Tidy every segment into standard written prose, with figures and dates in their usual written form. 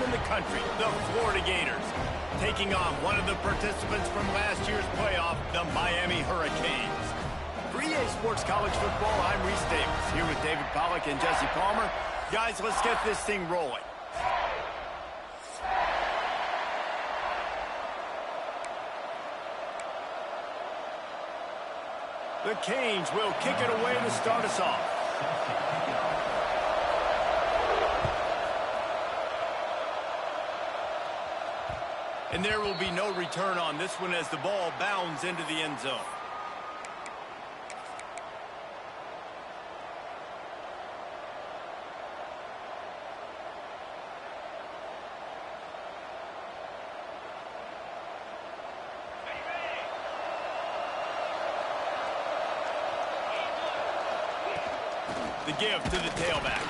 in the country, the Florida Gators, taking on one of the participants from last year's playoff, the Miami Hurricanes. For EA Sports College Football, I'm Reese Davis, here with David Pollack and Jesse Palmer. Guys, let's get this thing rolling. The Canes will kick it away to start us off. And there will be no return on this one as the ball bounds into the end zone. The give to the tailback.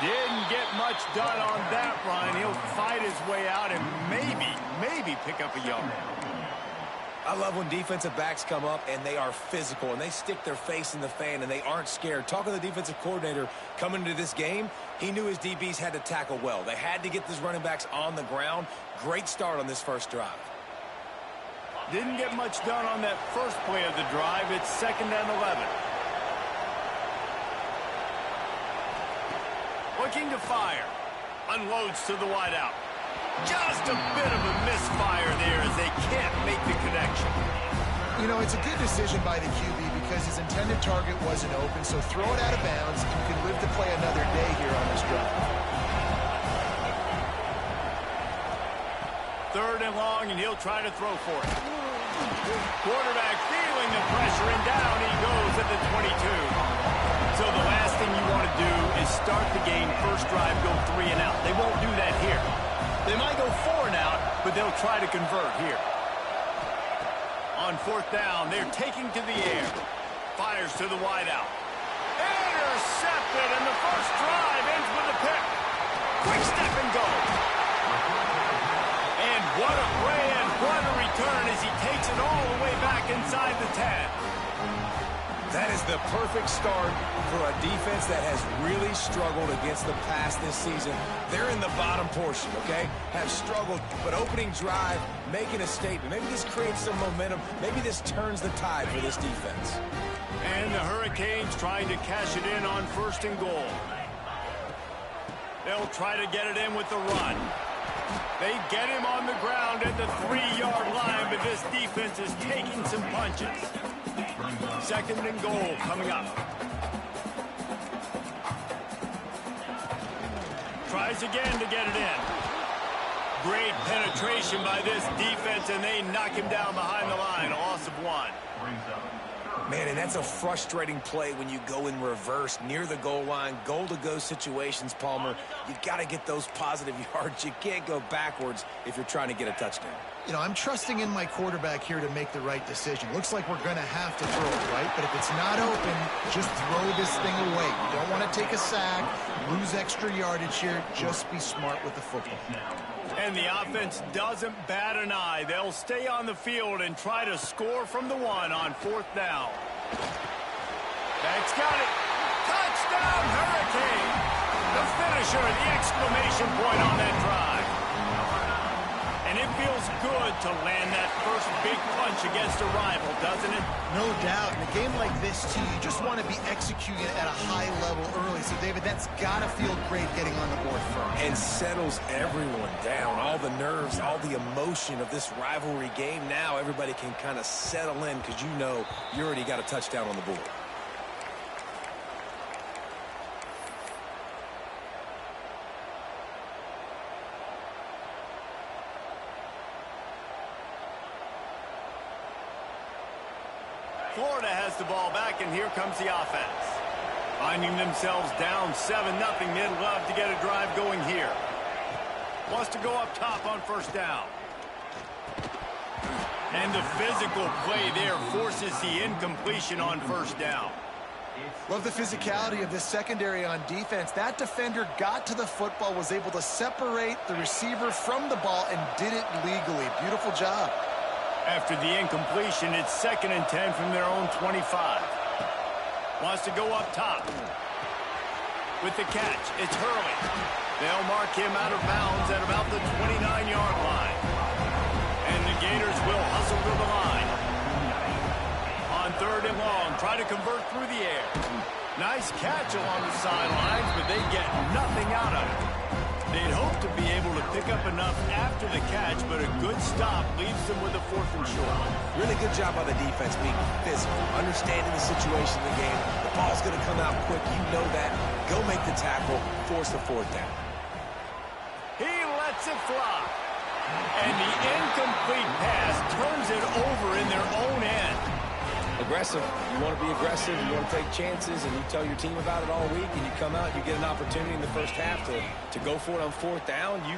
Didn't get much done on that run. He'll fight his way out and maybe pick up a yard. I love when defensive backs come up and they are physical and they stick their face in the fan and they aren't scared. Talking to the defensive coordinator coming into this game, he knew his DBs had to tackle well. They had to get these running backs on the ground. Great start on this first drive. Didn't get much done on that first play of the drive. It's 2nd and 11. Looking to fire. Unloads to the wideout. Just a bit of a misfire there as they can't make the connection. You know, it's a good decision by the QB because his intended target wasn't open, so throw it out of bounds. You can live to play another day here on this drive. 3rd and long, and he'll try to throw for it. Quarterback feeling the pressure, and down he goes at the 22. So the last thing you want to do is start the game, first drive, go 3 and out. They won't do that here. They might go 4 and out, but they'll try to convert here. On 4th down, they're taking to the air. Fires to the wideout. Intercepted, and the first drive ends with a pick. Quick step and go. And what a play and what a return as he takes it all the way back inside the 10. That is the perfect start for a defense that has really struggled against the pass this season. They're in the bottom portion, okay? Have struggled, but opening drive, making a statement. Maybe this creates some momentum. Maybe this turns the tide for this defense. And the Hurricanes trying to cash it in on 1st and goal. They'll try to get it in with the run. They get him on the ground at the 3-yard line, but this defense is taking some punches. 2nd and goal coming up. Tries again to get it in. Great penetration by this defense, and they knock him down behind the line. A loss of 1. Man, and that's a frustrating play when you go in reverse near the goal line, goal-to-go situations, Palmer. You got to get those positive yards. You can't go backwards if you're trying to get a touchdown. You know, I'm trusting in my quarterback here to make the right decision. Looks like we're going to have to throw it, right? But if it's not open, just throw this thing away. You don't want to take a sack, lose extra yardage here. Just be smart with the football. And the offense doesn't bat an eye. They'll stay on the field and try to score from the 1 on 4th down. That's got it. Touchdown, Hurricane. The finisher, the exclamation point on that drive. And it feels good to land that first big punch against a rival, doesn't it? No doubt. In a game like this, too, you just want to be executing at a high level early. So, David, that's got to feel great getting on the board first. And settles everyone down. All the nerves, all the emotion of this rivalry game. Now everybody can kind of settle in because you know you already got a touchdown on the board. Florida has the ball back, and here comes the offense. Finding themselves down 7-0, they'd love to get a drive going here. Wants to go up top on 1st down. And the physical play there forces the incompletion on 1st down. Love the physicality of this secondary on defense. That defender got to the football, was able to separate the receiver from the ball, and did it legally. Beautiful job. After the incompletion, it's 2nd and 10 from their own 25. Wants to go up top. With the catch, it's Hurley. They'll mark him out of bounds at about the 29-yard line. And the Gators will hustle to the line. On 3rd and long, try to convert through the air. Nice catch along the sidelines, but they get nothing out of it. They'd hope to be able to pick up enough after the catch, but a good stop leaves them with a 4th and short. Really good job by the defense being physical, understanding the situation in the game. The ball's going to come out quick. You know that. Go make the tackle, force the 4th down. He lets it fly. And the incomplete pass turns it over in their own end. Aggressive. You want to be aggressive. You want to take chances, and you tell your team about it all week, and you come out, you get an opportunity in the first half to go for it on 4th down. You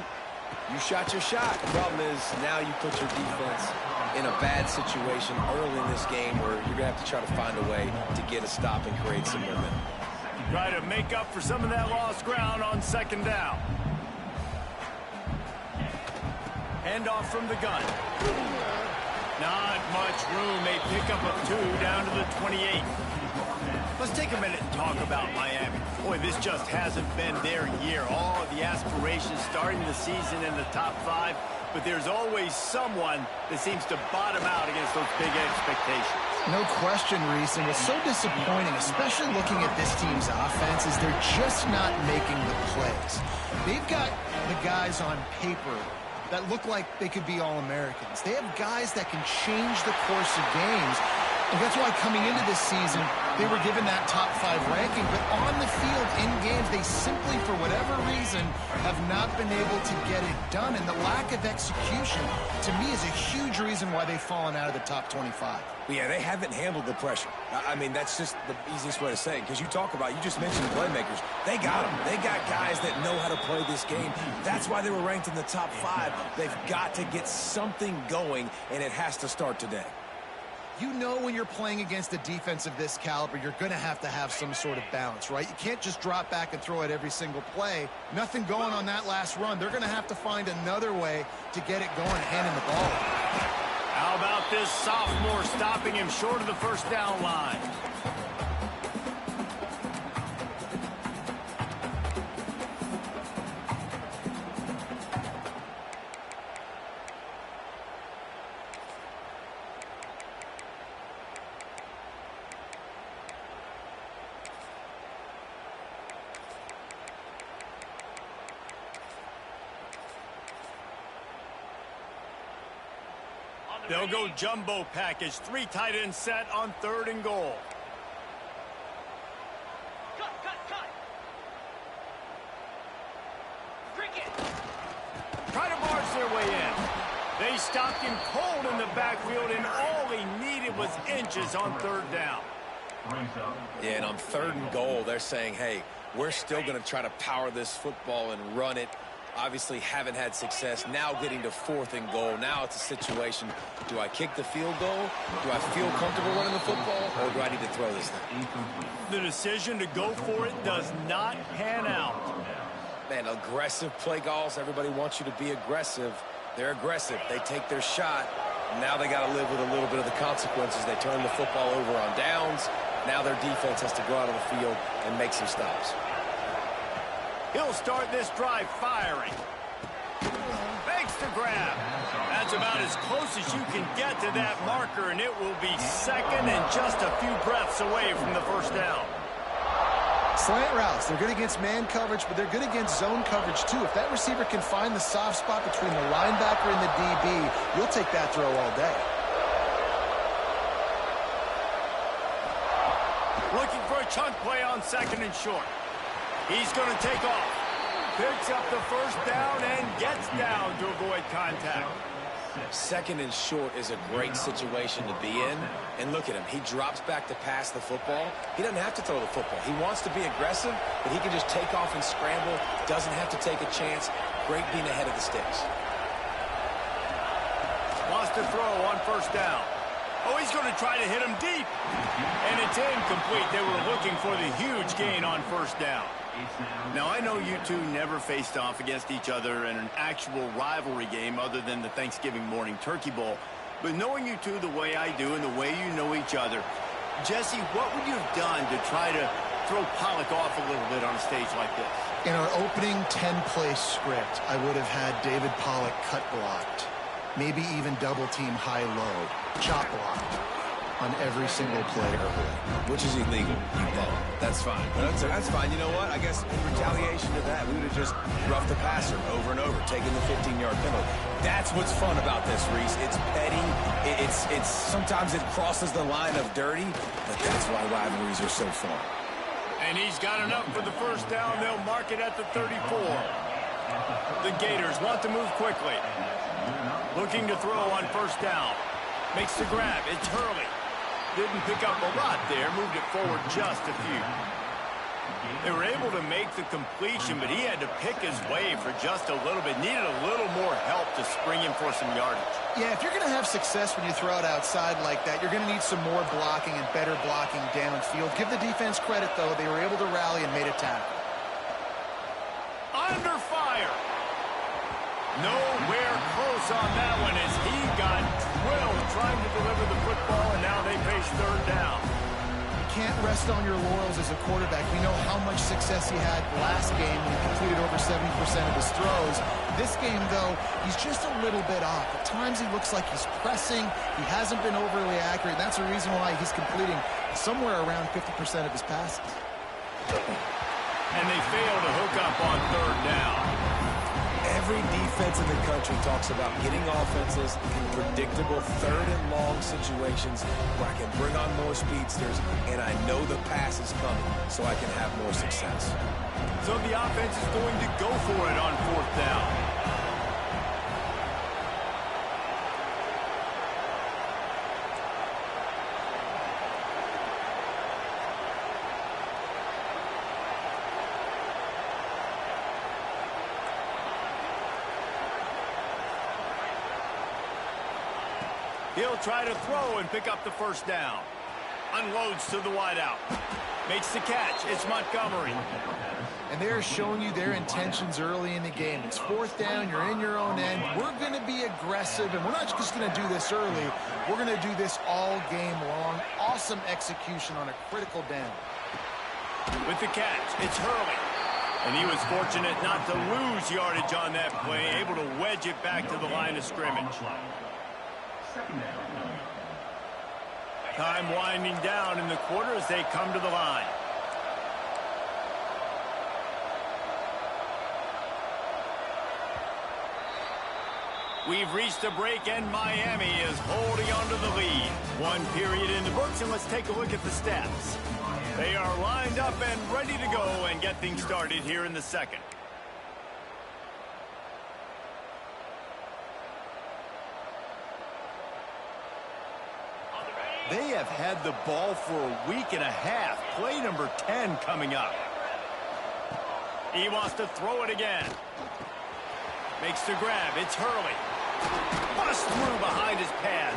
shot your shot. The problem is now you put your defense in a bad situation early in this game where you're going to have to try to find a way to get a stop and create some momentum. Try to make up for some of that lost ground on 2nd down. Handoff from the gun. Not much room. They pick up a 2 down to the 28. Let's take a minute and talk about Miami. Boy, this just hasn't been their year. All of the aspirations starting the season in the top 5, but there's always someone that seems to bottom out against those big expectations. No question, Reese, and what's so disappointing, especially looking at this team's offense, is they're just not making the plays. They've got the guys on paper that look like they could be All-Americans. They have guys that can change the course of games. And that's why coming into this season, they were given that top 5 ranking. But on the field, in games, they simply, for whatever reason, have not been able to get it done. And the lack of execution, to me, is a huge reason why they've fallen out of the top 25. Yeah, they haven't handled the pressure. I mean, that's just the easiest way to say it. Because you just mentioned playmakers. They got them. They got guys that know how to play this game. That's why they were ranked in the top 5. They've got to get something going, and it has to start today. You know when you're playing against a defense of this caliber, you're going to have some sort of balance, right? You can't just drop back and throw it every single play. Nothing going on that last run. They're going to have to find another way to get it going and handing the ball. How about this sophomore stopping him short of the 1st down line? They'll go jumbo package, 3 tight end set on 3rd and goal. Cut. Cricket. Try to barge their way in. They stopped him cold in the backfield, and all he needed was inches on 3rd down. Yeah, and on 3rd and goal, they're saying, hey, we're still going to try to power this football and run it. Obviously haven't had success. Now getting to 4th and goal. Now it's a situation, do I kick the field goal? Do I feel comfortable running the football? Or do I need to throw this thing? The decision to go for it does not pan out. Man, aggressive play calls. Everybody wants you to be aggressive. They're aggressive. They take their shot. Now they got to live with a little bit of the consequences. They turn the football over on downs. Now their defense has to go out of the field and make some stops. He'll start this drive firing. Makes the grab. That's about as close as you can get to that marker, and it will be 2nd and just a few breaths away from the 1st down. Slant routes, they're good against man coverage, but they're good against zone coverage too. If that receiver can find the soft spot between the linebacker and the DB, you'll take that throw all day. Looking for a chunk play on 2nd and short. He's going to take off. Picks up the 1st down and gets down to avoid contact. 2nd and short is a great situation to be in. And look at him. He drops back to pass the football. He doesn't have to throw the football. He wants to be aggressive, but he can just take off and scramble. Doesn't have to take a chance. Great being ahead of the sticks. Wants to throw on 1st down. Oh, he's going to try to hit him deep. And it's incomplete. They were looking for the huge gain on 1st down. Now, I know you two never faced off against each other in an actual rivalry game other than the Thanksgiving morning Turkey Bowl. But knowing you two the way I do and the way you know each other, Jesse, what would you have done to try to throw Pollock off a little bit on a stage like this? In our opening 10-play script, I would have had David Pollock cut blocked, maybe even double team high-low, chop blocked on every single play early. Which is illegal, you bet. That's fine. That's fine. You know what? I guess in retaliation to that, we would have just roughed the passer over and over, taking the 15-yard penalty. That's what's fun about this, Reese. It's petty. It's sometimes it crosses the line of dirty, but that's why rivalries are so fun. And he's got enough for the first down. They'll mark it at the 34. The Gators want to move quickly. Looking to throw on first down. Makes the grab. It's Hurley. Didn't pick up a lot there. Moved it forward just a few. They were able to make the completion, but he had to pick his way for just a little bit. Needed a little more help to spring him for some yardage. Yeah, if you're going to have success when you throw it outside like that, you're going to need some more blocking and better blocking downfield. Give the defense credit, though. They were able to rally and made a tackle. Under fire. Nowhere close on that one as he got drilled trying to deliver the football, and now they face third down. You can't rest on your laurels as a quarterback. We know how much success he had last game when he completed over 70% of his throws. This game, though, he's just a little bit off. At times he looks like he's pressing. He hasn't been overly accurate. That's the reason why he's completing somewhere around 50% of his passes. And they fail to hook up on third down. Every defense in the country talks about getting offenses in predictable third and long situations where I can bring on more speedsters and I know the pass is coming so I can have more success. So the offense is going to go for it on fourth down. He'll try to throw and pick up the first down. Unloads to the wideout. Makes the catch. It's Montgomery. And they're showing you their intentions early in the game. It's fourth down. You're in your own end. We're going to be aggressive, and we're not just going to do this early. We're going to do this all game long. Awesome execution on a critical down. With the catch, it's Hurley. And he was fortunate not to lose yardage on that play, able to wedge it back to the line of scrimmage. Time winding down in the quarter as they come to the line. We've reached a break, and Miami is holding on to the lead. One period in the books, and let's take a look at the stats. They are lined up and ready to go and get things started here in the second. They have had the ball for a week and a half. Play number 10 coming up. He wants to throw it again. Makes the grab. It's Hurley. Bust through behind his pad.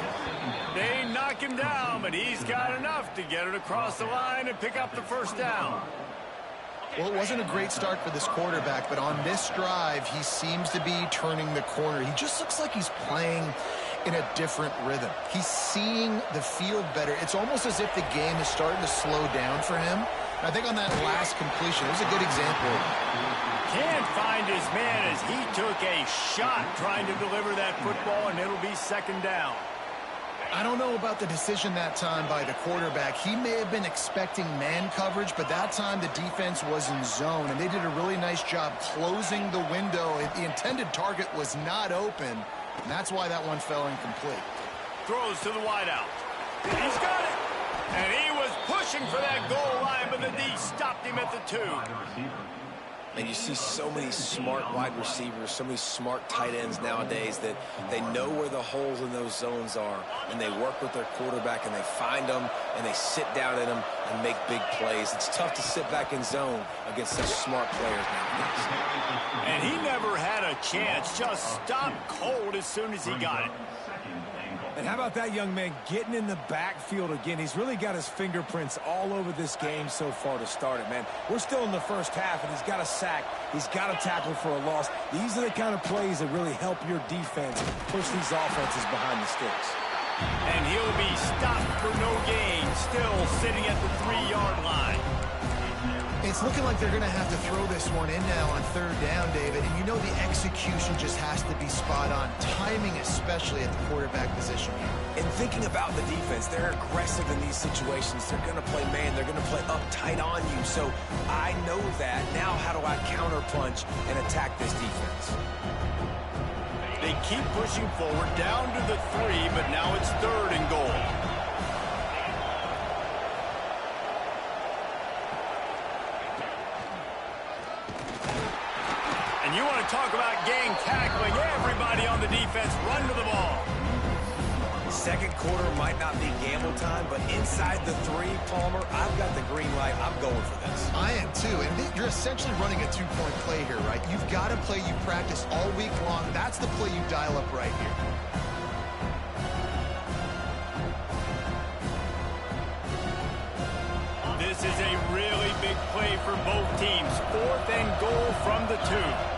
They knock him down, but he's got enough to get it across the line and pick up the first down. Well, it wasn't a great start for this quarterback, but on this drive, he seems to be turning the corner. He just looks like he's playing in a different rhythm. He's seeing the field better. It's almost as if the game is starting to slow down for him. I think on that last completion, it was a good example. Can't find his man as he took a shot trying to deliver that football, and it'll be second down. I don't know about the decision that time by the quarterback. He may have been expecting man coverage, but that time the defense was in zone, and they did a really nice job closing the window. The intended target was not open, and that's why that one fell incomplete. Throws to the wideout. He's got it. And he was pushing for that goal line, but the D stopped him at the 2. And you see so many smart wide receivers, so many smart tight ends nowadays that they know where the holes in those zones are, and they work with their quarterback, and they find them, and they sit down in them and make big plays. It's tough to sit back in zone against such smart players nowadays. And he never had a chance, just stopped cold as soon as he got it. And how about that young man getting in the backfield again? He's really got his fingerprints all over this game so far to start it, man. We're still in the first half, and he's got a sack. He's got a tackle for a loss. These are the kind of plays that really help your defense push these offenses behind the sticks. And he'll be stopped for no gain, still sitting at the 3-yard line. It's looking like they're going to have to throw this one in now on third down, David. And you know the execution just has to be spot on. Timing especially at the quarterback position here. And thinking about the defense, they're aggressive in these situations. They're going to play man. They're going to play up tight on you. So I know that. Now how do I counterpunch and attack this defense? They keep pushing forward down to the 3, but now it's 3rd and goal. And you want to talk about gang tackling. Everybody on the defense run to the ball. Second quarter might not be gamble time, but inside the 3, Palmer, I've got the green light. I'm going for this. I am too, and you're essentially running a 2-point play here, right? You've got a play you practice all week long. That's the play you dial up right here. This is a really big play for both teams. 4th and goal from the 2.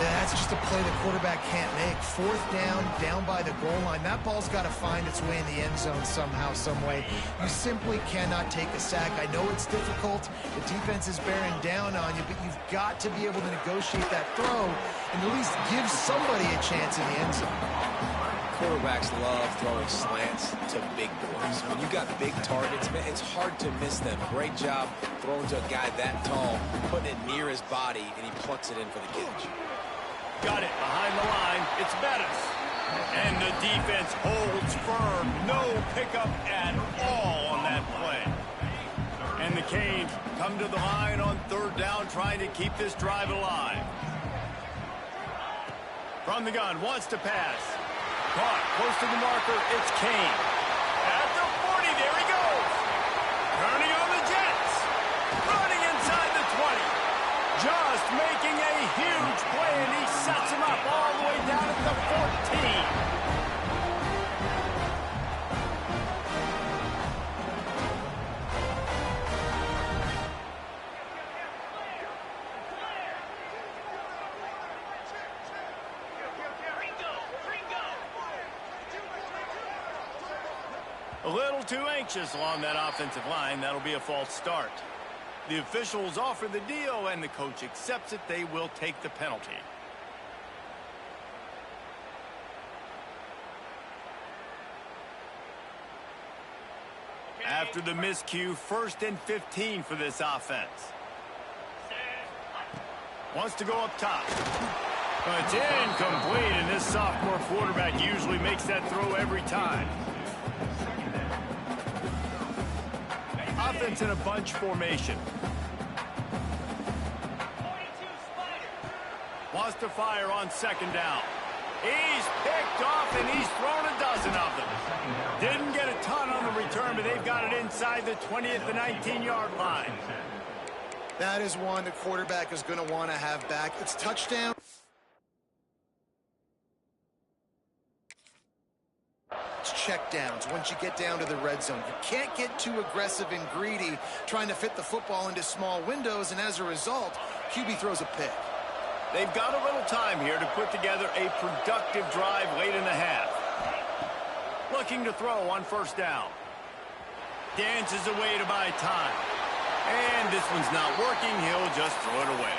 That's just a play the quarterback can't make. 4th down by the goal line. That ball's got to find its way in the end zone somehow, some way. You simply cannot take a sack. I know it's difficult. The defense is bearing down on you, but you've got to be able to negotiate that throw and at least give somebody a chance in the end zone. Quarterbacks love throwing slants to big boys. When you got big targets, man, it's hard to miss them. Great job throwing to a guy that tall, putting it near his body, and he plucks it in for the catch. Got it behind the line. It's Bettis. And the defense holds firm. No pickup at all on that play. And the Canes come to the line on 3rd down, trying to keep this drive alive. From the gun, wants to pass. Caught close to the marker. It's Kane. At the 40, there he goes. Turning on the Jets. Running inside the 20. Just making a huge play, and he sets him up all the way down at the 14. A little too anxious along that offensive line. That'll be a false start. The officials offer the deal, and the coach accepts it. They will take the penalty. After the miscue, 1st and 15 for this offense. Wants to go up top. It's incomplete, and this sophomore quarterback usually makes that throw every time. Offense in a bunch formation. Wants to fire on 2nd down. He's picked off, and he's thrown a dozen of them. Didn't get a ton on the return, but they've got it inside the 20 at the 19-yard line. That is one the quarterback is going to want to have back. It's touchdown. Checkdowns once you get down to the red zone. You can't get too aggressive and greedy trying to fit the football into small windows, and as a result, QB throws a pick. They've got a little time here to put together a productive drive late in the half. Looking to throw on 1st down. Dances away to buy time. And this one's not working. He'll just throw it away.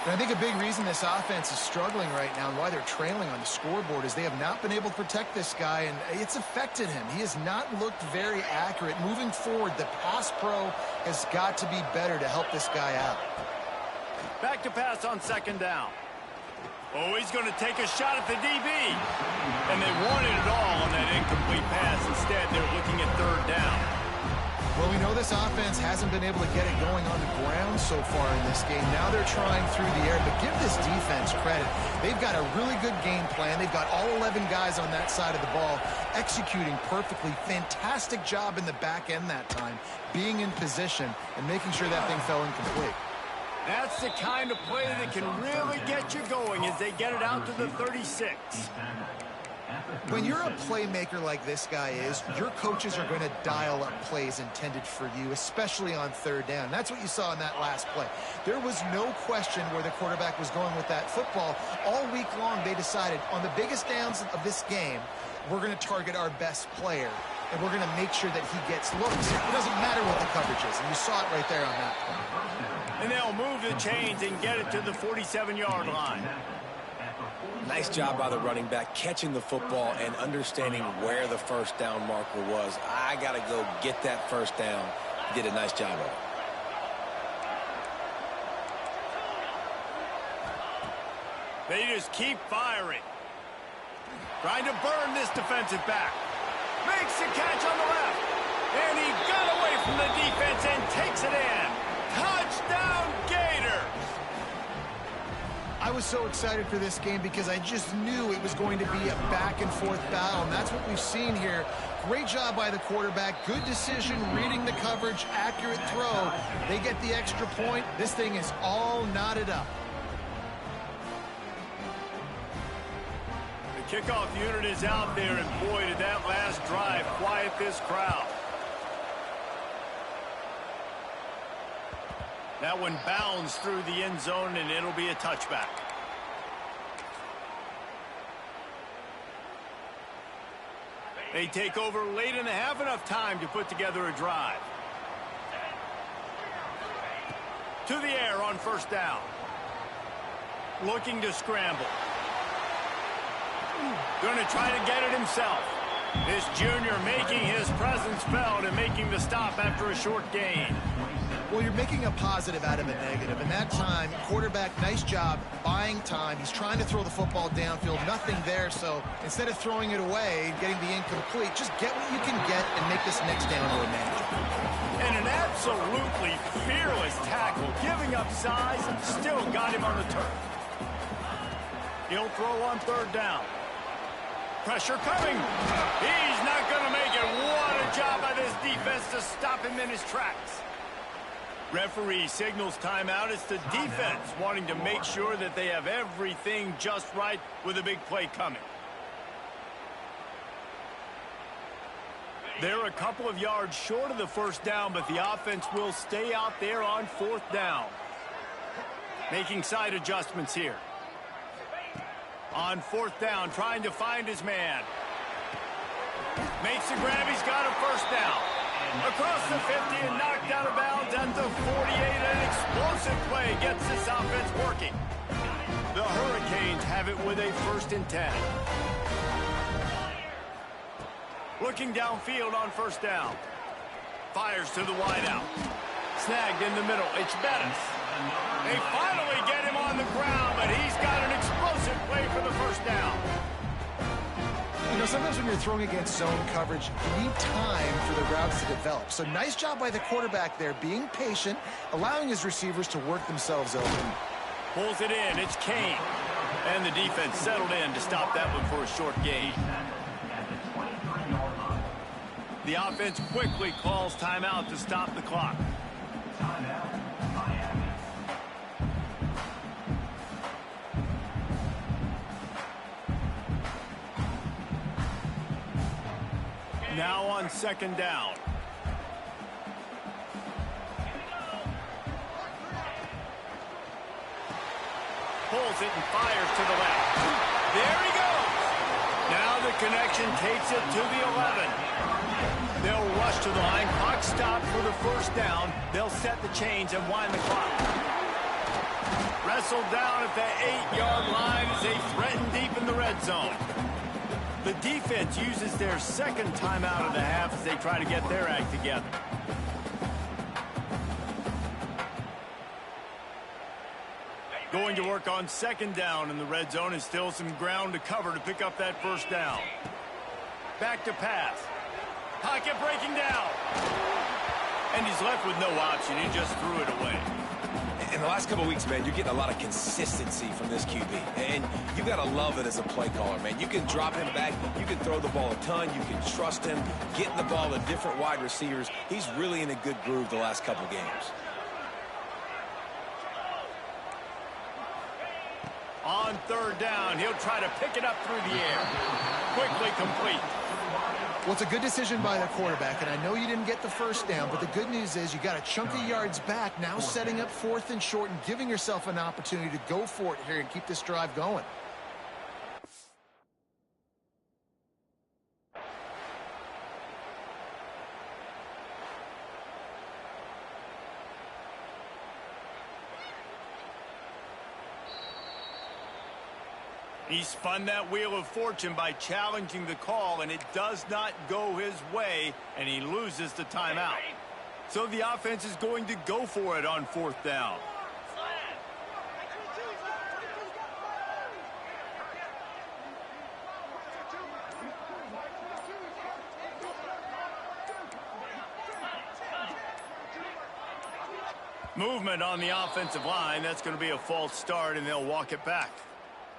And I think a big reason this offense is struggling right now and why they're trailing on the scoreboard is they have not been able to protect this guy, and it's affected him. He has not looked very accurate. Moving forward, the pass pro has got to be better to help this guy out. Back to pass on 2nd down. Oh, he's going to take a shot at the DB. And they wanted it all on that incomplete pass. Instead, they're looking at 3rd down. Well, we know this offense hasn't been able to get it going on the ground so far in this game. Now they're trying through the air, but give this defense credit. They've got a really good game plan. They've got all 11 guys on that side of the ball executing perfectly. Fantastic job in the back end that time, being in position and making sure that thing fell incomplete. That's the kind of play that can really get you going as they get it out to the 36. When you're a playmaker like this guy is, your coaches are going to dial up plays intended for you, especially on third down. That's what you saw in that last play. There was no question where the quarterback was going with that football. All week long, they decided on the biggest downs of this game, we're going to target our best player, and we're going to make sure that he gets looks. It doesn't matter what the coverage is, and you saw it right there on that play. And they'll move the chains and get it to the 47-yard line. Nice job by the running back catching the football and understanding where the first down marker was. I got to go get that first down. He did a nice job of it. They just keep firing. Trying to burn this defensive back. Makes the catch on the left. And he got away from the defense and takes it in. Touchdown, Gators! I was so excited for this game because I just knew it was going to be a back-and-forth battle, and that's what we've seen here. Great job by the quarterback. Good decision, reading the coverage, accurate throw. They get the extra point. This thing is all knotted up. The kickoff unit is out there, and boy, did that last drive quiet this crowd. That one bounds through the end zone, and it'll be a touchback. They take over late in the half, enough time to put together a drive. To the air on first down. Looking to scramble. Going to try to get it himself. This junior making his presence felt and making the stop after a short gain. Well, you're making a positive out of a negative. And that time, quarterback, nice job, buying time. He's trying to throw the football downfield. Nothing there, so instead of throwing it away and getting the incomplete, just get what you can get and make this next down more manageable. And an absolutely fearless tackle, giving up size, and still got him on the turf. He'll throw on third down. Pressure coming. He's not going to make it. What a job by this defense to stop him in his tracks. Referee signals timeout. It's the defense wanting to make sure that they have everything just right with a big play coming. They're a couple of yards short of the first down, but the offense will stay out there on fourth down. Making side adjustments here. On fourth down, trying to find his man. Makes the grab. He's got a first down. Across the 50 and knocked out of bounds at the 48. An explosive play gets this offense working. The Hurricanes have it with a 1st and 10. Looking downfield on first down. Fires to the wideout. Snagged in the middle. It's Bettis. They finally get him on the ground, but he's got an explosive play for the first down. You know, sometimes when you're throwing against zone coverage, you need time for the routes to develop. So nice job by the quarterback there, being patient, allowing his receivers to work themselves open. Pulls it in. It's Kane. And the defense settled in to stop that one for a short gain. The offense quickly calls timeout to stop the clock. Now on second down. Pulls it and fires to the left. There he goes. Now the connection takes it to the 11. They'll rush to the line. Clock stopped for the first down. They'll set the chains and wind the clock. Wrestled down at the 8-yard line as they threaten deep in the red zone. The defense uses their second timeout of the half as they try to get their act together. Going to work on second down in the red zone, and still some ground to cover to pick up that first down. Back to pass. Pocket breaking down. And he's left with no option. He just threw it away. In the last couple of weeks, man, you're getting a lot of consistency from this QB. And you got to love it as a play caller, man. You can drop him back. You can throw the ball a ton. You can trust him, getting the ball to different wide receivers. He's really in a good groove the last couple of games. On third down, he'll try to pick it up through the air. Quickly complete. Well, it's a good decision by the quarterback, and I know you didn't get the first down, but the good news is you got a chunk of yards back, now setting up 4th and short and giving yourself an opportunity to go for it here and keep this drive going. He spun that wheel of fortune by challenging the call, and it does not go his way, and he loses the timeout. So the offense is going to go for it on 4th down. Movement on the offensive line. That's going to be a false start, and they'll walk it back.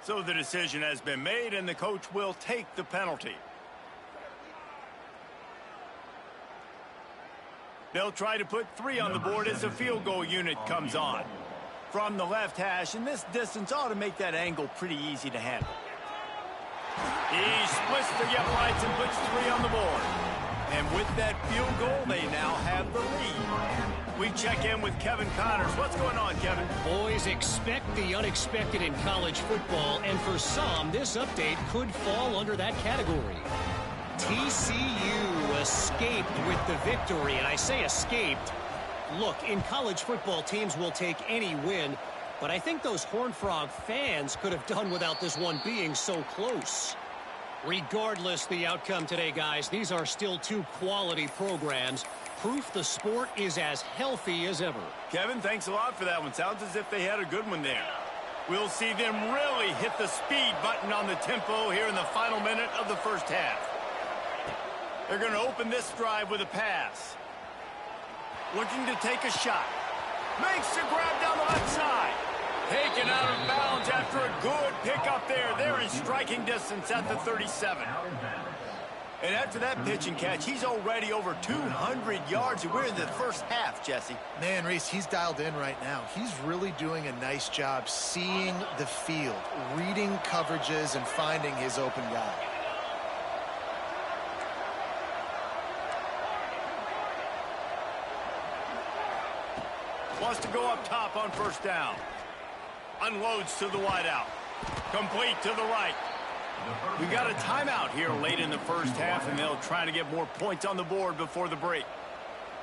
So the decision has been made, and the coach will take the penalty. They'll try to put 3 on the board as the field goal unit comes on. From the left hash, and this distance ought to make that angle pretty easy to handle. He splits the uprights and puts 3 on the board. And with that field goal, they now have the lead. We check in with Kevin Connors. What's going on, Kevin? Boys, expect the unexpected in college football, and for some, this update could fall under that category. TCU escaped with the victory, and I say escaped. Look, in college football, teams will take any win, but I think those Horned Frog fans could have done without this one being so close. Regardless the outcome today, guys, these are still 2 quality programs. Proof the sport is as healthy as ever. Kevin, thanks a lot for that one. Sounds as if they had a good one there. We'll see them really hit the speed button on the tempo here in the final minute of the first half. They're going to open this drive with a pass. Looking to take a shot. Makes the grab down the left side. Taken out of bounds after a good pickup there. They're in striking distance at the 37. And after that pitch and catch, he's already over 200 yards, and we're in the first half, Jesse. Man, Reese, he's dialed in right now. He's really doing a nice job seeing the field, reading coverages, and finding his open guy. Wants to go up top on first down. Unloads to the wideout. Complete to the right. We got a timeout here late in the first half, and they'll try to get more points on the board before the break.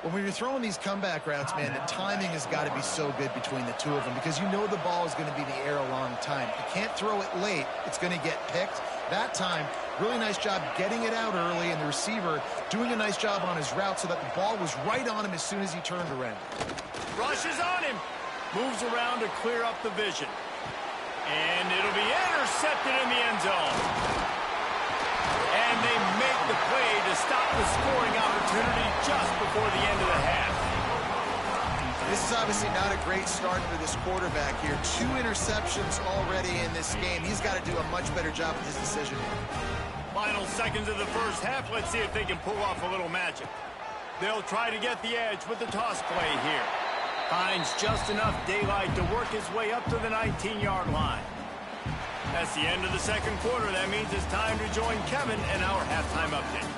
When you're throwing these comeback routes, man, the timing has got to be so good between the two of them because you know the ball is going to be in the air a long time. You can't throw it late. It's going to get picked. That time, really nice job getting it out early, and the receiver doing a nice job on his route so that the ball was right on him as soon as he turned around. Rushes on him. Moves around to clear up the vision. And it'll be intercepted in the end zone. And they make the play to stop the scoring opportunity just before the end of the half. This is obviously not a great start for this quarterback here. 2 interceptions already in this game. He's got to do a much better job with his decision. Final seconds of the first half. Let's see if they can pull off a little magic. They'll try to get the edge with the toss play here. Finds just enough daylight to work his way up to the 19-yard line. That's the end of the second quarter. That means it's time to join Kevin in our halftime update.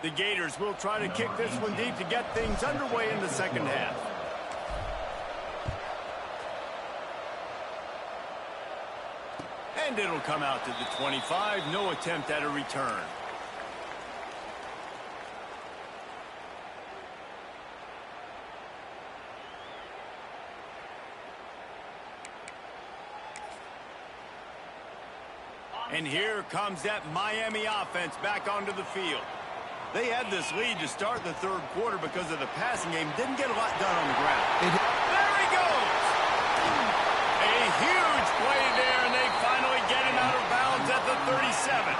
The Gators will try to kick this one deep to get things underway in the second half. And it'll come out to the 25. No attempt at a return. And here comes that Miami offense back onto the field. They had this lead to start the third quarter because of the passing game. Didn't get a lot done on the ground. There he goes! A huge play there, and they finally get him out of bounds at the 37.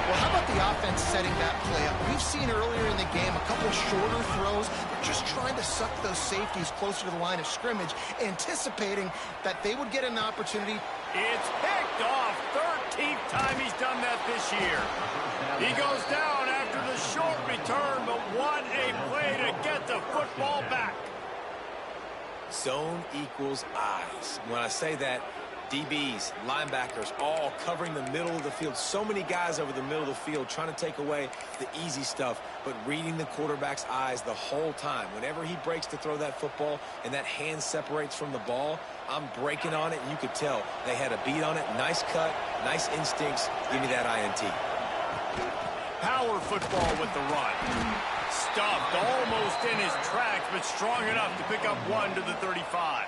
Well, how about the offense setting that play up? We've seen earlier in the game a couple shorter throws. They're just trying to suck those safeties closer to the line of scrimmage, anticipating that they would get an opportunity. It's picked off. 13th time he's done that this year. He goes down after after the short return, but what a play to get the football back. Zone equals eyes. When I say that, DBs, linebackers, all covering the middle of the field. So many guys over the middle of the field trying to take away the easy stuff, but reading the quarterback's eyes the whole time. Whenever he breaks to throw that football and that hand separates from the ball, I'm breaking on it, and you could tell they had a beat on it. Nice cut, nice instincts. Give me that INT. Power football with the run. Stuffed almost in his tracks, but strong enough to pick up 1 to the 35.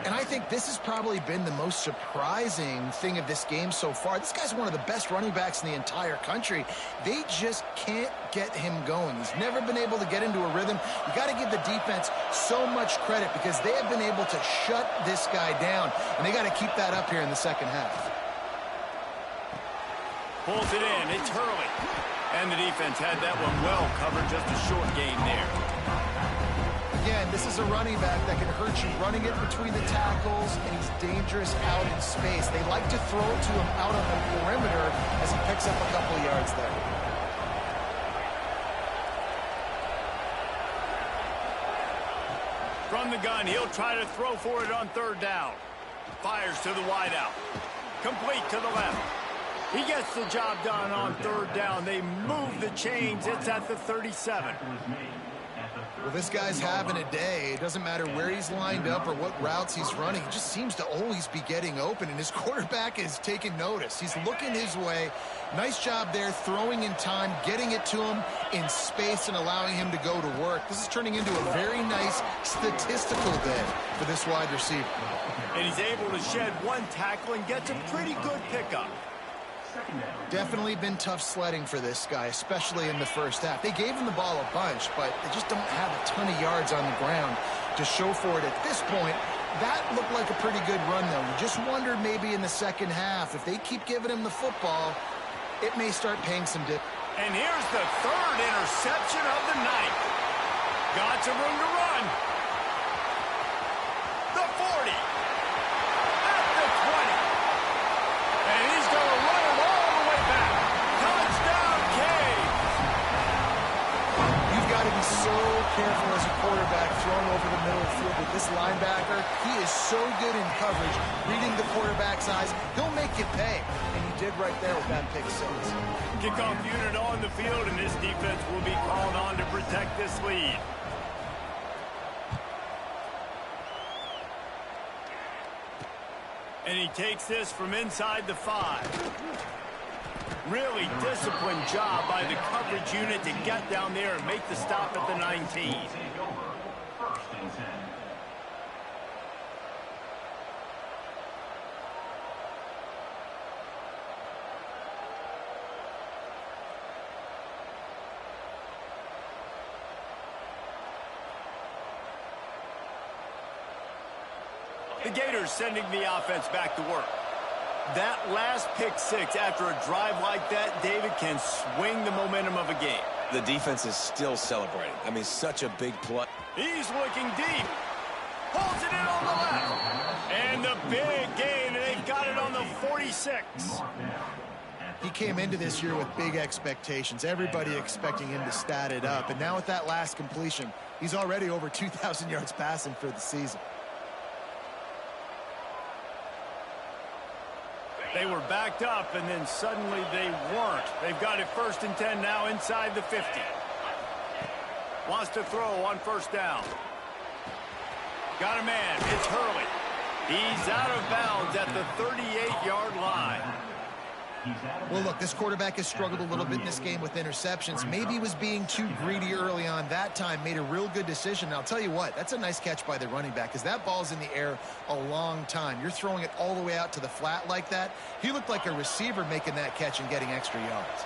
And I think this has probably been the most surprising thing of this game so far. This guy's one of the best running backs in the entire country. They just can't get him going. He's never been able to get into a rhythm. You got to give the defense so much credit because they have been able to shut this guy down, and they got to keep that up here in the second half. Pulls it in. It's Hurley. And the defense had that one well covered. Just a short gain there. Again, this is a running back that can hurt you running it between the tackles, and he's dangerous out in space. They like to throw it to him out on the perimeter as he picks up a couple of yards there. From the gun, he'll try to throw for it on third down. Fires to the wideout. Complete to the left. He gets the job done on third down. They move the chains. It's at the 37. Well, this guy's having a day. It doesn't matter where he's lined up or what routes he's running. He just seems to always be getting open, and his quarterback is taking notice. He's looking his way. Nice job there, throwing in time, getting it to him in space and allowing him to go to work. This is turning into a very nice statistical day for this wide receiver. And he's able to shed one tackle and gets a pretty good pickup. Definitely been tough sledding for this guy, especially in the first half. They gave him the ball a bunch, but they just don't have a ton of yards on the ground to show for it at this point. That looked like a pretty good run, though. You just wondered maybe in the second half, if they keep giving him the football, it may start paying some dip. And here's the third interception of the night. Got some room to run. The 40. At the 20. And he's going to run it all the way back. Touchdown, Canes. You've got to be so careful as a quarterback throwing over the middle of the field with this linebacker. He is so good in coverage, reading the quarterback's eyes. He'll make you pay. And he did right there with that pick six. Kickoff unit on the field, and this defense will be called on to protect this lead. And he takes this from inside the 5. Really disciplined job by the coverage unit to get down there and make the stop at the 19. The Gators sending the offense back to work. That last pick six after a drive like that, David, can swing the momentum of a game. The defense is still celebrating. I mean, such a big play. He's looking deep. Pulls it in on the left. And the big gain, and they've got it on the 46. He came into this year with big expectations. Everybody expecting him to stat it up. And now with that last completion, he's already over 2,000 yards passing for the season. They were backed up, and then suddenly they weren't. They've got it 1st and 10 now inside the 50. Wants to throw on 1st down. Got a man. It's Hurley. He's out of bounds at the 38-yard line. Well, look, this quarterback has struggled a little bit in this game with interceptions. Maybe he was being too greedy early on that time, made a real good decision. And I'll tell you what, that's a nice catch by the running back because that ball's in the air a long time. You're throwing it all the way out to the flat like that. He looked like a receiver making that catch and getting extra yards.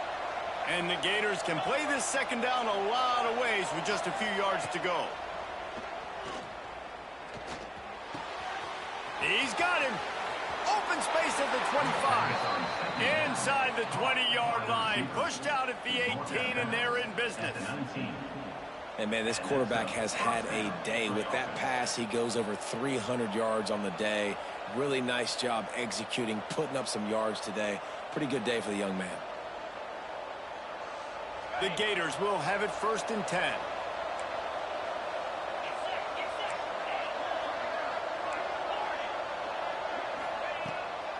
And the Gators can play this 2nd down a lot of ways with just a few yards to go. He's got him. Open space at the 25. Inside the 20-yard line. Pushed out at the 18, and they're in business. And, man, this quarterback has had a day. With that pass, he goes over 300 yards on the day. Really nice job executing, putting up some yards today. Pretty good day for the young man. The Gators will have it 1st and 10.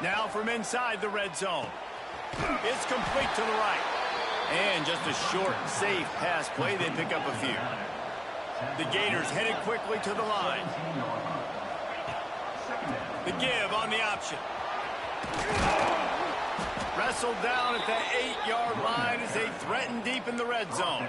Now from inside the red zone. It's complete to the right. And just a short, safe pass play. They pick up a few. The Gators headed quickly to the line. The give on the option. Wrestled down at the 8-yard line as they threaten deep in the red zone.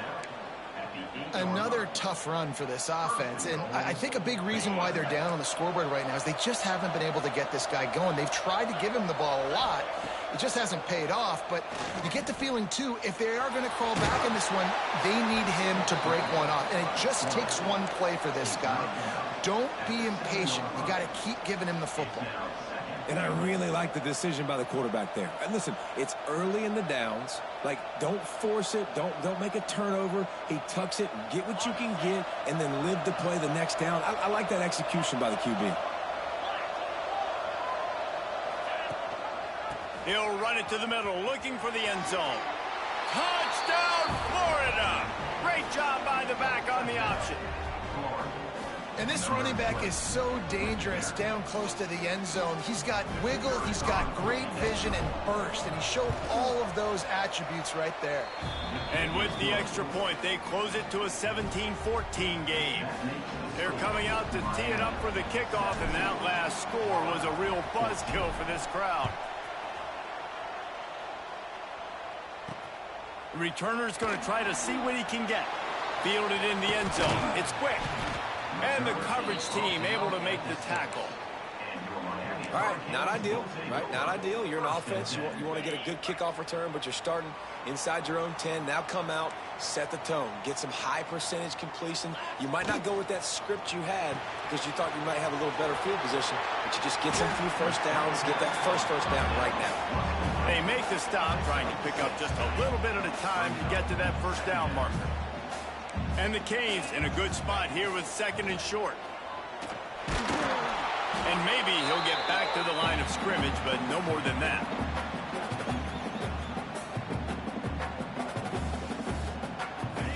Another tough run for this offense, and I think a big reason why they're down on the scoreboard right now is they just haven't been able to get this guy going. They've tried to give him the ball a lot. It just hasn't paid off, but you get the feeling, too, if they are going to crawl back in this one, they need him to break one off, and it just takes one play for this guy. Don't be impatient. You got to keep giving him the football. And I really like the decision by the quarterback there. And listen, it's early in the downs. Like, don't force it. Don't make a turnover. He tucks it, get what you can get, and then live to play the next down. I like that execution by the QB. He'll run it to the middle, looking for the end zone. Touchdown, Florida! Great job by the back on the option. And this running back is so dangerous down close to the end zone. He's got wiggle, he's got great vision and burst, and he showed all of those attributes right there. And with the extra point, they close it to a 17-14 game. They're coming out to tee it up for the kickoff, and that last score was a real buzzkill for this crowd. The returner's going to try to see what he can get. Fielded in the end zone. It's quick. And the coverage team able to make the tackle. All right, not ideal, right? Not ideal. You're an offense. You want to get a good kickoff return, but you're starting inside your own 10. Now come out, set the tone. Get some high percentage completion. You might not go with that script you had because you thought you might have a little better field position, but you just get some few first downs, get that first down right now. They make the stop, trying to pick up just a little bit at a time to get to that first down marker. And the Canes in a good spot here with 2nd and short. And maybe he'll get back to the line of scrimmage, but no more than that.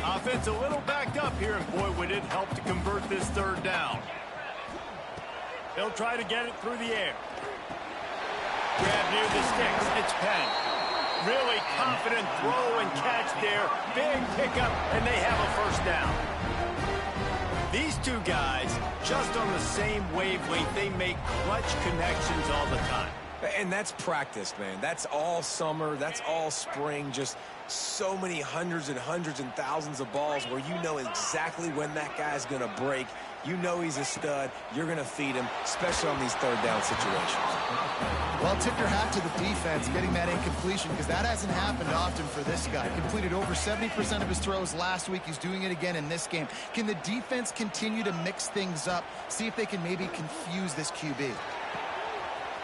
Offense a little backed up here, and boy, would it help to convert this 3rd down. They'll try to get it through the air. Grab near the sticks. It's Penn. Really confident throw and catch there. Big pickup, and they have a first down. These two guys, just on the same wavelength, they make clutch connections all the time. And that's practice, man. That's all summer. That's all spring. Just so many hundreds and thousands of balls where you know exactly when that guy's going to break. You know he's a stud. You're going to feed him, especially on these 3rd down situations. Well, tip your hat to the defense getting that incompletion because that hasn't happened often for this guy. Completed over 70% of his throws last week. He's doing it again in this game. Can the defense continue to mix things up? See if they can maybe confuse this QB.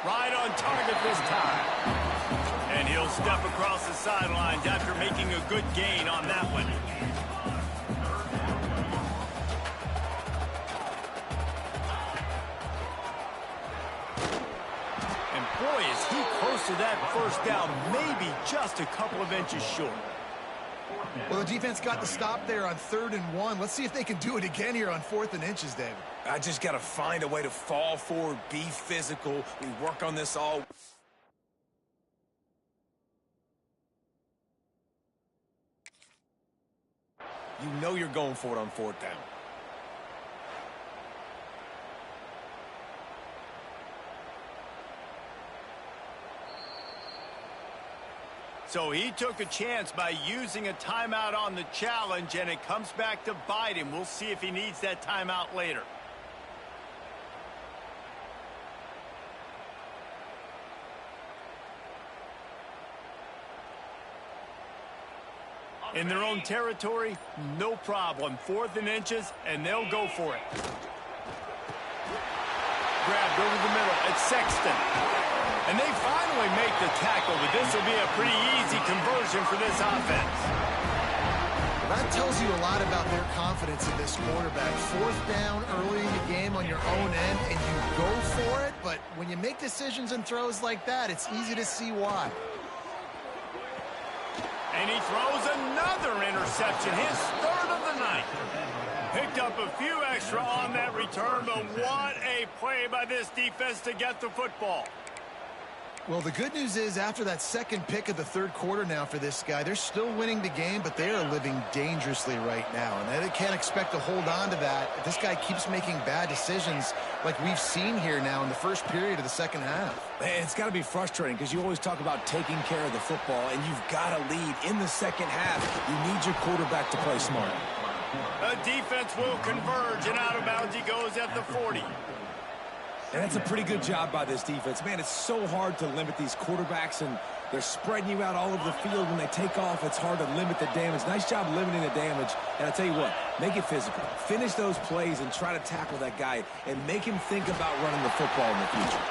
Right on target this time. And he'll step across the sidelines after making a good gain on that one. And boy, is he close to that first down, maybe just a couple of inches short. Well, the defense got the stop there on 3rd and 1. Let's see if they can do it again here on 4th and inches, David. I just got to find a way to fall forward, be physical. We work on this all. You know you're going for it on 4th down. So he took a chance by using a timeout on the challenge, and it comes back to bite him. We'll see if he needs that timeout later. In their own territory, no problem. 4th and inches, and they'll go for it. Grabbed over the middle at Sexton. And they finally make the tackle, but this will be a pretty easy conversion for this offense. That tells you a lot about their confidence in this quarterback. 4th down early in the game on your own end, and you go for it, but when you make decisions and throws like that, it's easy to see why. And he throws another interception, his third of the night. Picked up a few extra on that return, but what a play by this defense to get the football. Well, the good news is after that second pick of the third quarter now for this guy, they're still winning the game, but they are living dangerously right now. And they can't expect to hold on to that if this guy keeps making bad decisions like we've seen here now in the first period of the second half. Man, it's got to be frustrating because you always talk about taking care of the football, and you've got to lead in the second half. You need your quarterback to play smart. The defense will converge, and out of bounds he goes at the 40. And that's a pretty good job by this defense. Man, it's so hard to limit these quarterbacks, and they're spreading you out all over the field. When they take off, it's hard to limit the damage. Nice job limiting the damage. And I tell you what, make it physical. Finish those plays and try to tackle that guy and make him think about running the football in the future.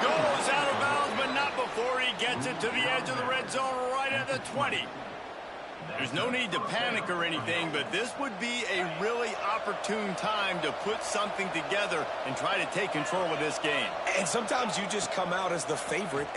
Goes out of bounds, but not before he gets it to the edge of the red zone right at the 20. There's no need to panic or anything, but this would be a really opportune time to put something together and try to take control of this game. And sometimes you just come out as the favorite,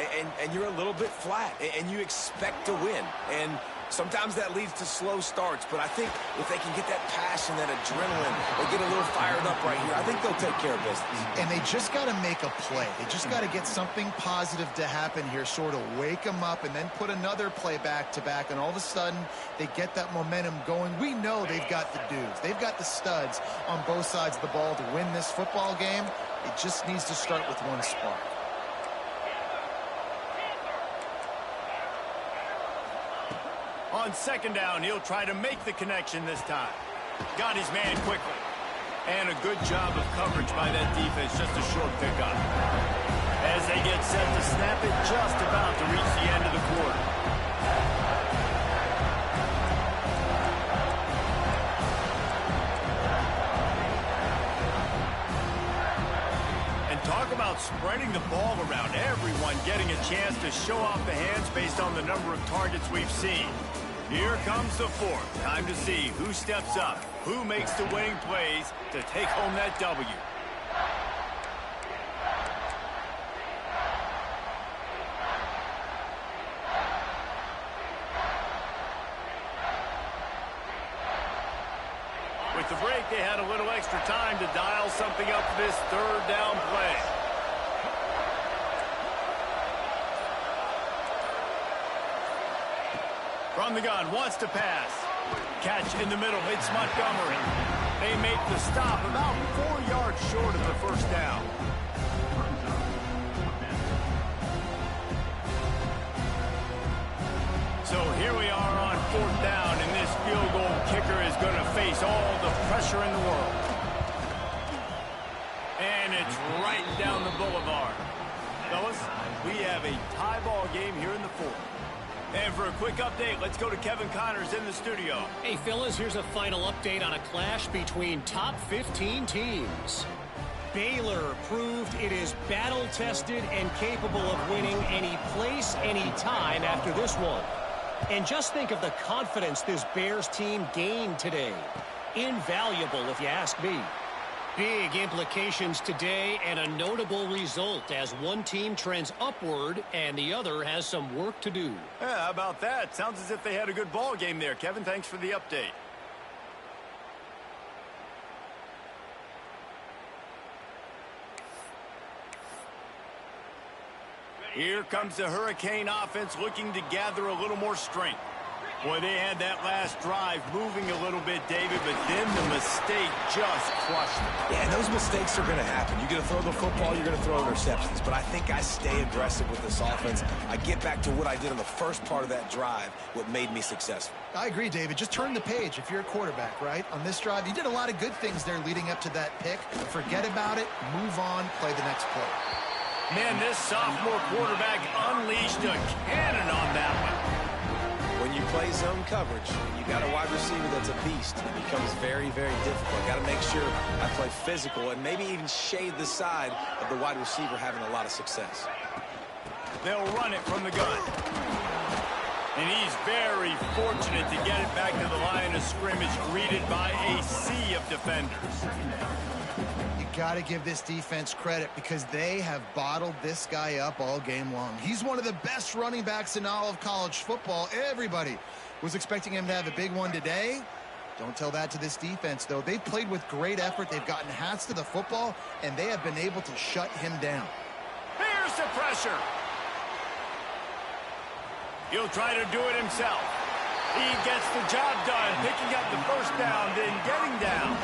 and you're a little bit flat, and you expect to win. And sometimes that leads to slow starts, but I think if they can get that passion, that adrenaline, or get a little fired up right here, I think they'll take care of business. And they just got to make a play. They just got to get something positive to happen here, sort of wake them up, and then put another play back-to-back, and all of a sudden they get that momentum going. We know they've got the dudes. They've got the studs on both sides of the ball to win this football game. It just needs to start with one spark. On second down, he'll try to make the connection this time. Got his man quickly. And a good job of coverage by that defense, just a short pickup. As they get set to snap it, just about to reach the end of the quarter. And talk about spreading the ball around, everyone getting a chance to show off the hands based on the number of targets we've seen. Here comes the fourth. Time to see who steps up, who makes the winning plays to take home that W. With the break, they had a little extra time to dial something up for this third down play. From the gun, wants to pass. Catch in the middle, it's Montgomery. They make the stop about 4 yards short of the first down. So here we are on fourth down, and this field goal kicker is going to face all the pressure in the world. And it's right down the boulevard. Fellas, we have a tie ball game here in the fourth. And for a quick update, let's go to Kevin Connors in the studio. Hey, fellas, here's a final update on a clash between top 15 teams. Baylor proved it is battle-tested and capable of winning any place, any time after this one. And just think of the confidence this Bears team gained today. Invaluable, if you ask me. Big implications today and a notable result as one team trends upward and the other has some work to do. Yeah, how about that? Sounds as if they had a good ball game there. Kevin, thanks for the update. Here comes the Hurricane offense looking to gather a little more strength. Boy, they had that last drive moving a little bit, David, but then the mistake just crushed them. Yeah, and those mistakes are going to happen. You're going to throw the football, you're going to throw interceptions. But I think I stay aggressive with this offense. I get back to what I did on the first part of that drive, what made me successful. I agree, David. Just turn the page if you're a quarterback, right? On this drive, you did a lot of good things there leading up to that pick. Forget about it, move on, play the next play. Man, this sophomore quarterback unleashed a cannon on that one. When you play zone coverage, you got a wide receiver that's a beast. It becomes very, very difficult. Got to make sure I play physical and maybe even shade the side of the wide receiver having a lot of success. They'll run it from the gun. And he's very fortunate to get it back to the line of scrimmage, greeted by a sea of defenders. You got to give this defense credit because they have bottled this guy up all game long. He's one of the best running backs in all of college football. Everybody was expecting him to have a big one today. Don't tell that to this defense, though. They've played with great effort. They've gotten hats to the football, and they have been able to shut him down. Here's the pressure. He'll try to do it himself. He gets the job done, picking up the first down, then getting down.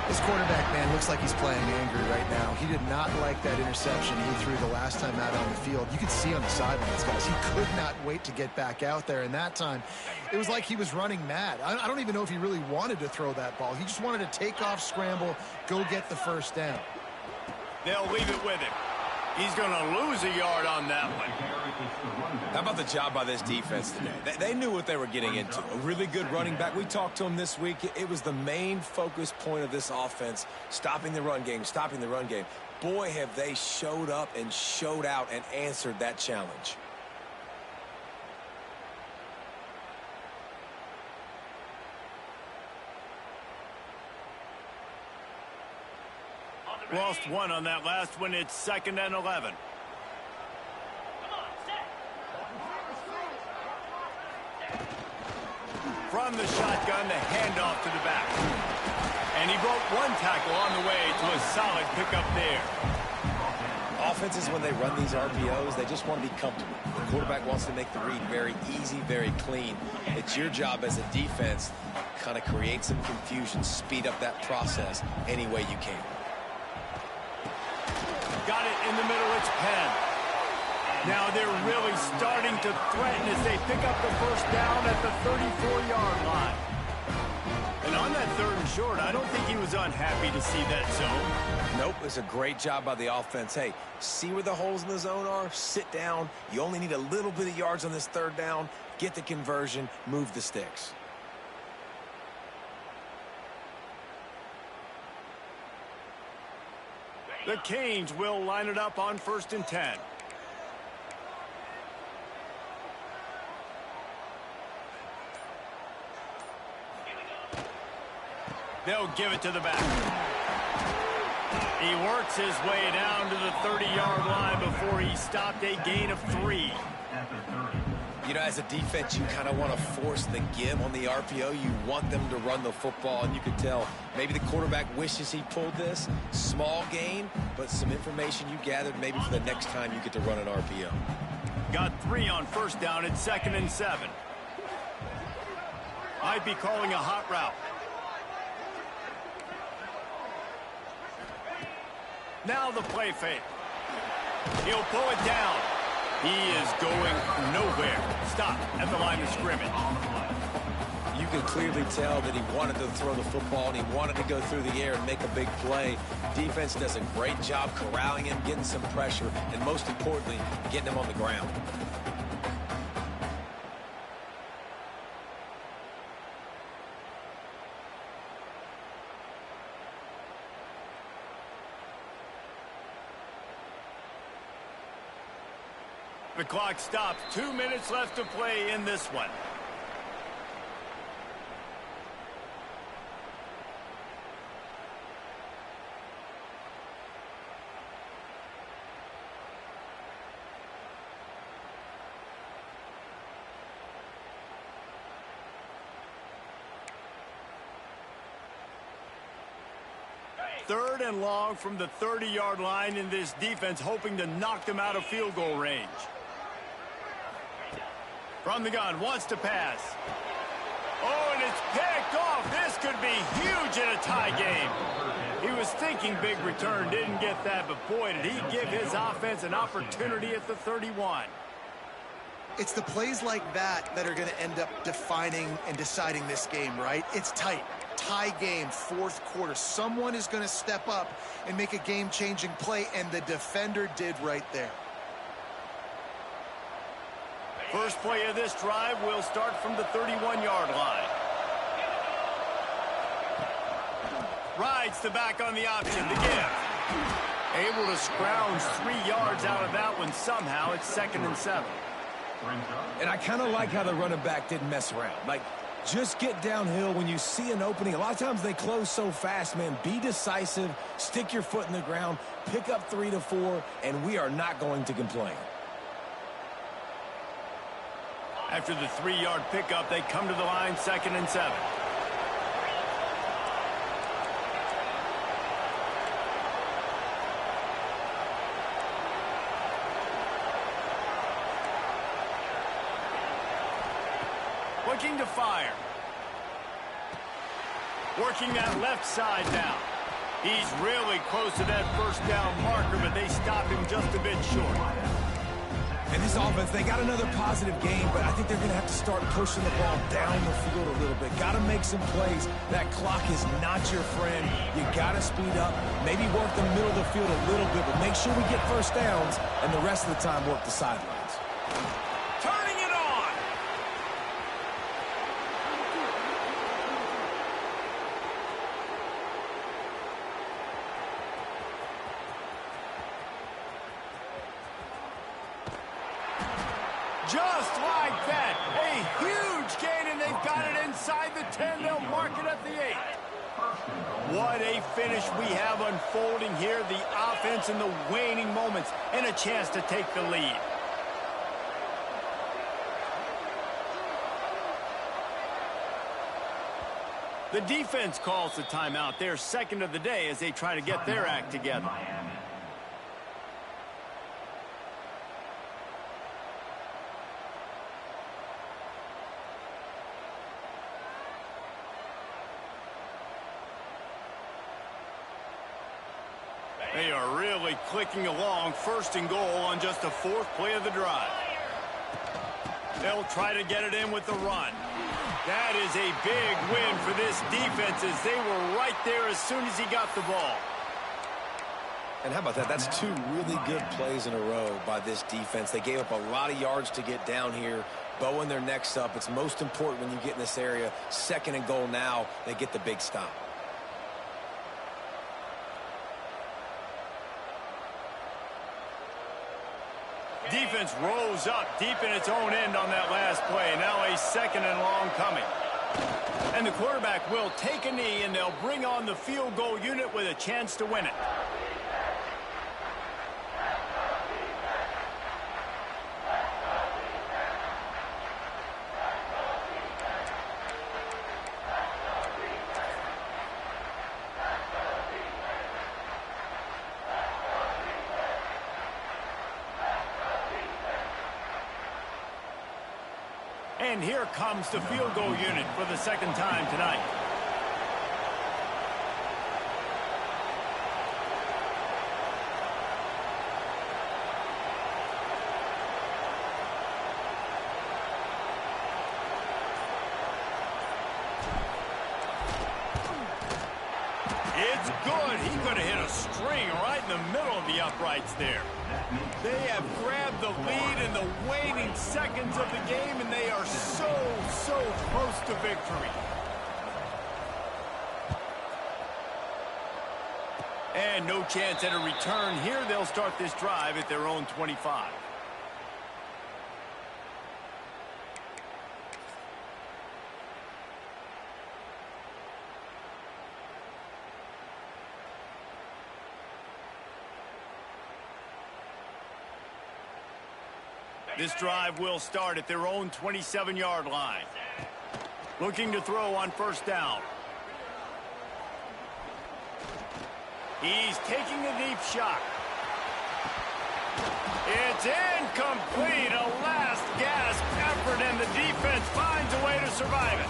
This quarterback, man, looks like he's playing angry right now. He did not like that interception he threw the last time out on the field. You could see on the sidelines, guys. He could not wait to get back out there, and that time it was like he was running mad. I don't even know if he really wanted to throw that ball. He just wanted to take off, scramble, go get the first down. They'll leave it with him. He's going to lose a yard on that one. How about the job by this defense today? They knew what they were getting into. A really good running back. We talked to him this week. It was the main focus point of this offense, stopping the run game, stopping the run game. Boy, have they showed up and showed out and answered that challenge. Lost one on that last one. It's 2nd and 11. From the shotgun, the handoff to the back. And he broke one tackle on the way to a solid pickup there. Offenses, when they run these RPOs, they just want to be comfortable. The quarterback wants to make the read very easy, very clean. It's your job as a defense to kind of create some confusion, speed up that process any way you can. Got it in the middle. It's Penn. Now they're really starting to threaten as they pick up the first down at the 34-yard line. And on that 3rd and short, I don't think he was unhappy to see that zone. Nope, it's a great job by the offense. Hey, see where the holes in the zone are? Sit down. You only need a little bit of yards on this 3rd down. Get the conversion. Move the sticks. The Canes will line it up on 1st and 10. They'll give it to the back. He works his way down to the 30-yard line before he stopped, a gain of 3. You know, as a defense, you kind of want to force the give on the RPO. You want them to run the football, and you can tell maybe the quarterback wishes he pulled this. Small gain, but some information you gathered maybe for the next time you get to run an RPO. Got 3 on 1st down. It's 2nd and 7. Might be calling a hot route. Now the play fake. He'll pull it down. He is going nowhere. Stop at the line of scrimmage. You can clearly tell that he wanted to throw the football and he wanted to go through the air and make a big play. Defense does a great job corralling him, getting some pressure, and most importantly, getting him on the ground. The clock stops. 2 minutes left to play in this one. Third and long from the 30-yard line, in this defense hoping to knock them out of field goal range. From the gun, wants to pass. Oh, and it's picked off. This could be huge in a tie game. He was thinking big return, didn't get that, but boy, did he give his offense an opportunity at the 31. It's the plays like that that are going to end up defining and deciding this game, right? It's tight. Tie game, 4th quarter. Someone is going to step up and make a game-changing play, and the defender did right there. First play of this drive will start from the 31-yard line. Rides the back on the option, the give. Able to scrounge 3 yards out of that one somehow. It's 2nd and 7. And I kind of like how the running back didn't mess around. Like, just get downhill when you see an opening. A lot of times they close so fast, man. Be decisive, stick your foot in the ground, pick up 3 to 4, and we are not going to complain. After the 3-yard pickup, they come to the line, 2nd and 7. Looking to fire. Working that left side now. He's really close to that first down marker, but they stop him just a bit short. And this offense, they got another positive game, but I think they're going to have to start pushing the ball down the field a little bit. Got to make some plays. That clock is not your friend. You got to speed up, maybe work the middle of the field a little bit, but make sure we get first downs, and the rest of the time work the sidelines. Turning it on. Just like that, a huge gain, and they've got it inside the 10. They'll mark it at the 8. What a finish we have unfolding here. The offense in the waning moments and a chance to take the lead. The defense calls the timeout. Their second of the day as they try to get their act together. They are really clicking along. 1st and goal on just the 4th play of the drive. They'll try to get it in with the run. That is a big win for this defense as they were right there as soon as he got the ball. And how about that? That's 2 really good plays in a row by this defense. They gave up a lot of yards to get down here, bowing their necks up. It's most important when you get in this area. 2nd and goal now, they get the big stop. Defense rose up deep in its own end on that last play. Now a 2nd and long coming. And the quarterback will take a knee, and they'll bring on the field goal unit with a chance to win it. And here comes the field goal unit for the 2nd time tonight. It's good. He could have hit a string right in the middle of the uprights there. They have grabbed the lead in the waning seconds of the game, and they are so close to victory. And no chance at a return here. They'll start this drive at their own 25. This drive will start at their own 27-yard line. Looking to throw on 1st down. He's taking a deep shot. It's incomplete. A last gasp effort, and the defense finds a way to survive it.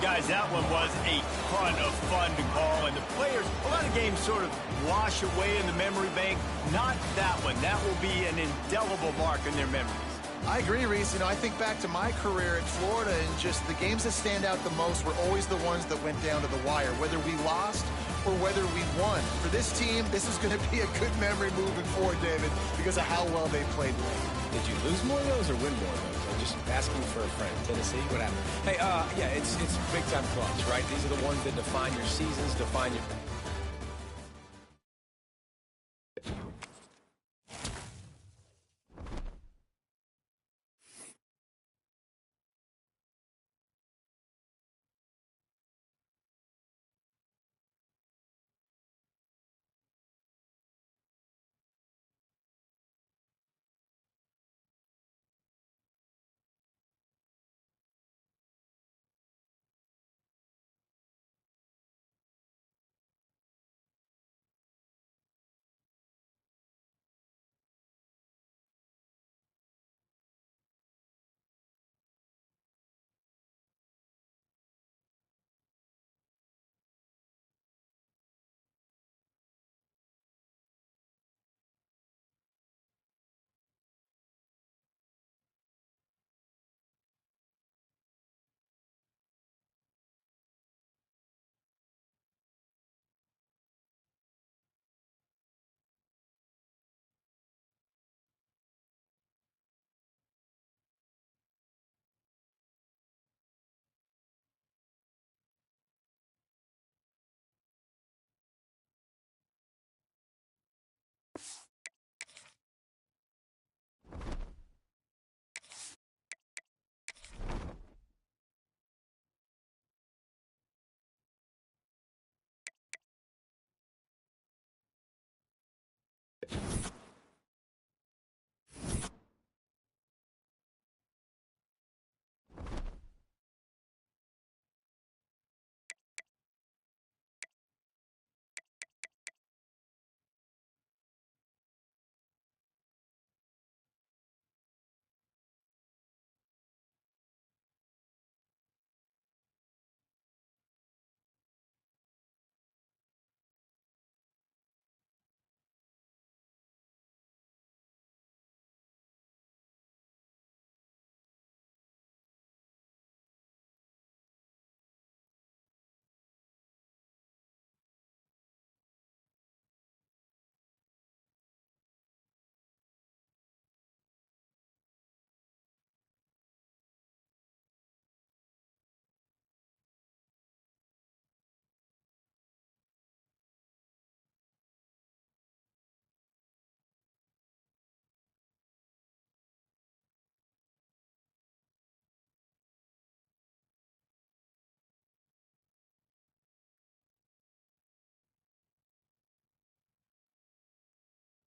Guys, that one was a ton of fun to call, and the players, a lot of games sort of wash away in the memory bank. Not that one. That will be an indelible mark in their memories. I agree, Reese. You know, I think back to my career at Florida, and just the games that stand out the most were always the ones that went down to the wire, whether we lost or whether we won. For this team, this is going to be a good memory moving forward, David, because of how well they played late. Did you lose more of those or win more of those? I'm just asking for a friend. Tennessee, what happened? Hey, yeah, it's big-time clutch, right? These are the ones that define your seasons, define your...